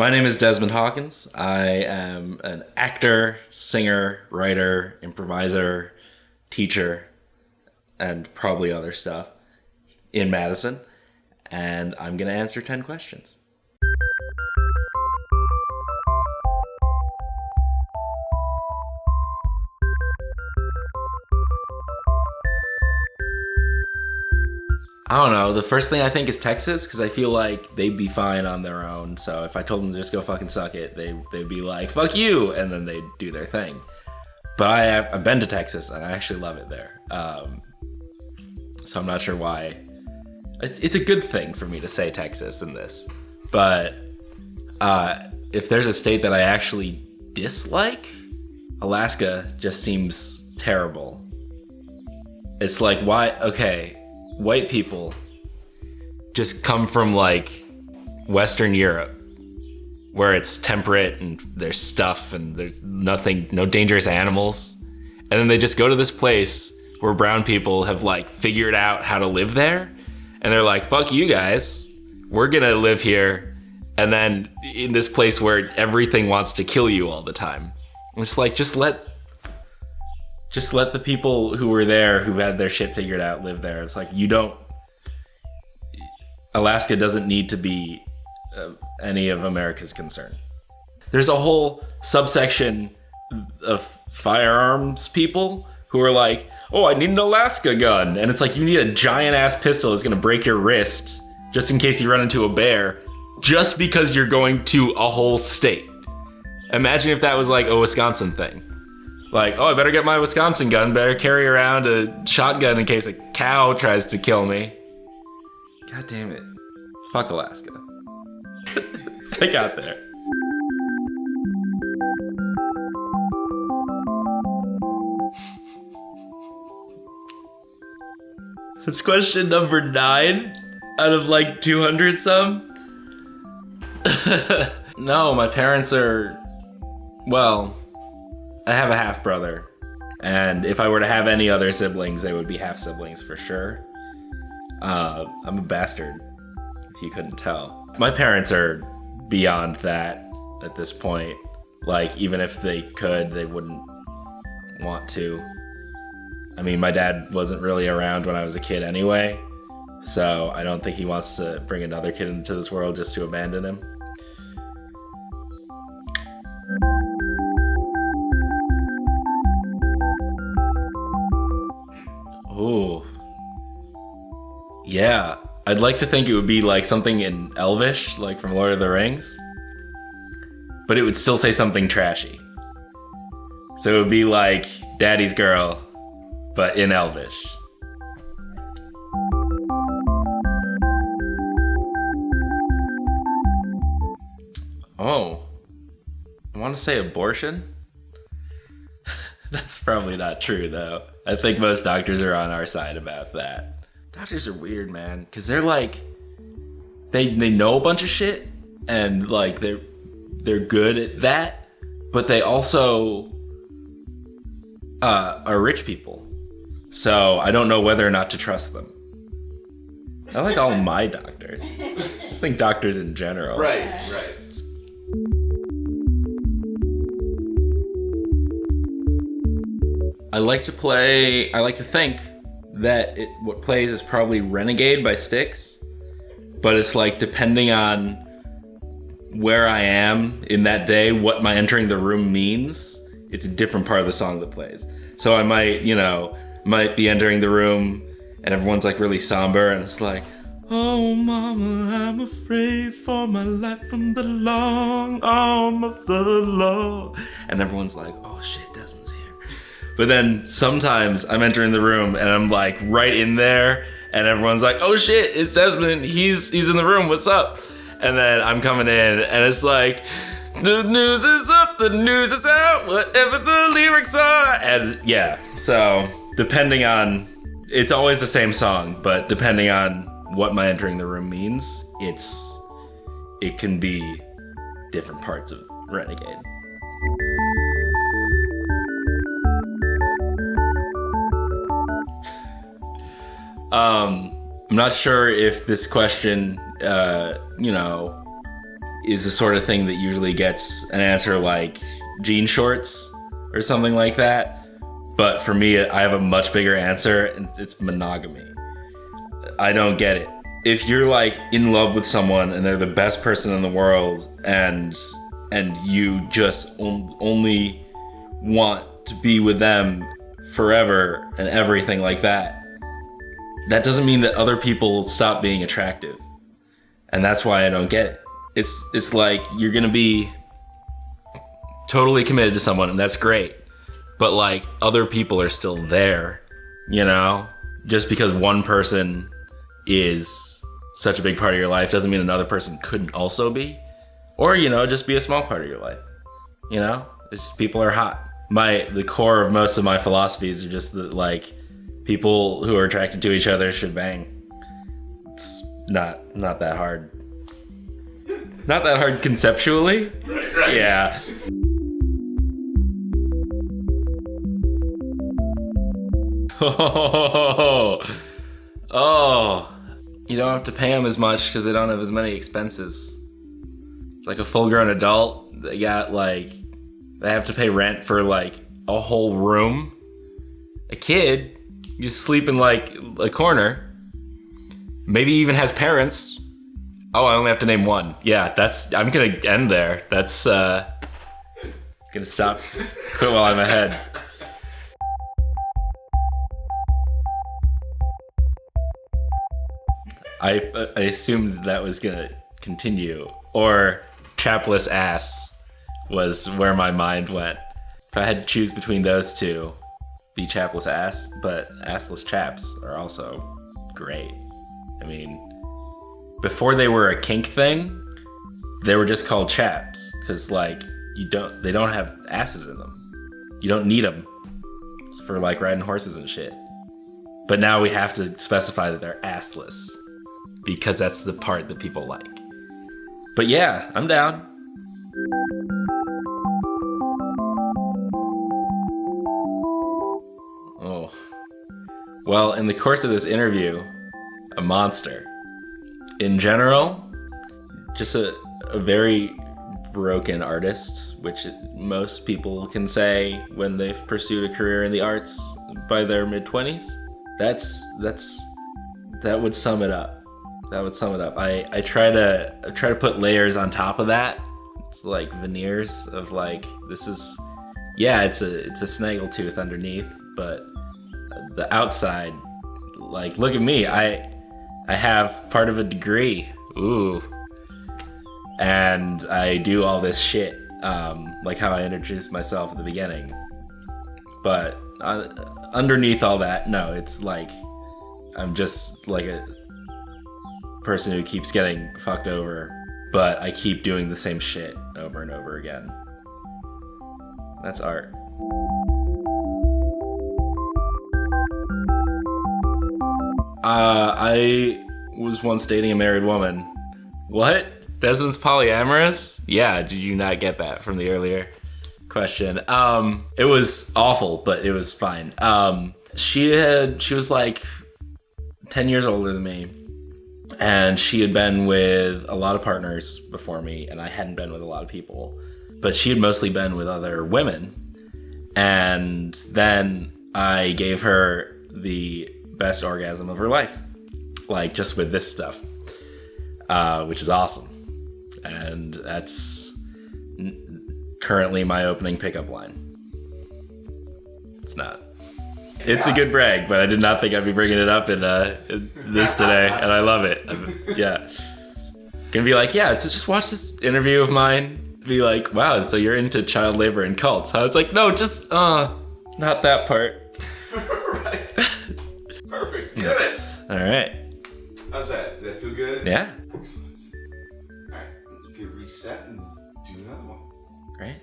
My name is Desmond Hawkins. I am an actor, singer, writer, improviser, teacher, and probably other stuff in Madison. And I'm going to answer 10 questions. I don't know. The first thing I think is Texas, because I feel like they'd be fine on their own. So if I told them to just go fucking suck it, they'd be like, fuck you, and then they'd do their thing. But I've been to Texas, and I actually love it there. So I'm not sure why. It's a good thing for me to say Texas in this. But if there's a state that I actually dislike, Alaska just seems terrible. It's like, why? Okay. White people just come from like Western Europe where it's temperate and there's stuff and there's nothing, no dangerous animals. And then they just go to this place where brown people have like figured out how to live there. And they're like, fuck you guys, we're gonna live here. And then in this place where everything wants to kill you all the time. It's like, just let the people who were there, who had their shit figured out, live there. It's like, Alaska doesn't need to be any of America's concern. There's a whole subsection of firearms people who are like, oh, I need an Alaska gun. And it's like, you need a giant ass pistol that's gonna break your wrist just in case you run into a bear, just because you're going to a whole state. Imagine if that was like a Wisconsin thing. Like, oh, I better get my Wisconsin gun, better carry around a shotgun in case a cow tries to kill me. God damn it. Fuck Alaska. I got there. It's question number 9 out of like 200 some. No, my parents are, well, I have a half brother, and if I were to have any other siblings, they would be half siblings for sure. I'm a bastard, if you couldn't tell. My parents are beyond that at this point. Like, even if they could, they wouldn't want to. I mean, my dad wasn't really around when I was a kid anyway, so I don't think he wants to bring another kid into this world just to abandon him. Ooh. Yeah, I'd like to think it would be like something in Elvish, like from Lord of the Rings. But it would still say something trashy. So it would be like Daddy's Girl, but in Elvish. Oh. I want to say abortion? That's probably not true, though. I think most doctors are on our side about that. Doctors are weird, man, because they're like, they know a bunch of shit, and like they're good at that, but they also are rich people. So I don't know whether or not to trust them. I like all my doctors. Just think doctors in general. Right. I like to think that what plays is probably Renegade by Styx, but it's like depending on where I am in that day, what my entering the room means, it's a different part of the song that plays. So I might be entering the room and everyone's like really somber and it's like, oh mama, I'm afraid for my life from the long arm of the law. And everyone's like, oh shit, Desmond's here. But then sometimes I'm entering the room and I'm like right in there and everyone's like, oh shit, it's Desmond, he's in the room, what's up? And then I'm coming in and it's like, the news is up, the news is out, whatever the lyrics are. And yeah, so depending on, it's always the same song, but depending on what my entering the room means, it can be different parts of Renegade. I'm not sure if this question, is the sort of thing that usually gets an answer like jean shorts or something like that. But for me, I have a much bigger answer, and it's monogamy. I don't get it. If you're like in love with someone and they're the best person in the world, and you just only want to be with them forever and everything like that, that doesn't mean that other people stop being attractive. And that's why I don't get it. It's like you're gonna be totally committed to someone, and that's great. But like other people are still there, you know? Just because one person is such a big part of your life doesn't mean another person couldn't also be. Or, you know, just be a small part of your life. You know? It's just, people are hot. The core of most of my philosophies are just that, like, people who are attracted to each other should bang. It's not that hard. Not that hard conceptually. Right. Yeah. Oh, you don't have to pay them as much because they don't have as many expenses. It's like a full-grown adult. They have to pay rent for like a whole room. A kid, you sleep in like a corner. Maybe even has parents. Oh, I only have to name one. Yeah, I'm gonna end there. That's gonna stop. Quit while I'm ahead. I assumed that was gonna continue, or chapless ass was where my mind went. If I had to choose between those two, be chapless ass, but assless chaps are also great. I mean, before they were a kink thing, they were just called chaps, because like they don't have asses in them. You don't need them for like riding horses and shit. But now we have to specify that they're assless, because that's the part that people like. But yeah, I'm down. Oh. Well, in the course of this interview, a monster. In general, just a very broken artist, which most people can say when they've pursued a career in the arts by their mid-20s. That would sum it up. That would sum it up. I try to put layers on top of that. It's like veneers of like, this is, yeah, it's a snaggletooth underneath, but the outside, like, look at me. I have part of a degree. Ooh. And I do all this shit, like how I introduced myself at the beginning. But underneath all that, no, it's like I'm just like a person who keeps getting fucked over, but I keep doing the same shit over and over again. That's art. I was once dating a married woman. What? Desmond's polyamorous? Yeah, did you not get that from the earlier question? It was awful, but it was fine. She was like 10 years older than me, and she had been with a lot of partners before me, and I hadn't been with a lot of people, but she had mostly been with other women. And then I gave her the best orgasm of her life, like just with this stuff, which is awesome. And that's currently my opening pickup line. It's not. It's a good brag, but I did not think I'd be bringing it up in this today, and I love it. Yeah. Gonna be like, yeah, so just watch this interview of mine. Be like, wow, so you're into child labor and cults, huh? It's like, no, just, not that part. Right. Perfect. Good. All right. How's that? Does that feel good? Yeah. Excellent. All right. You can reset and do another one. Great.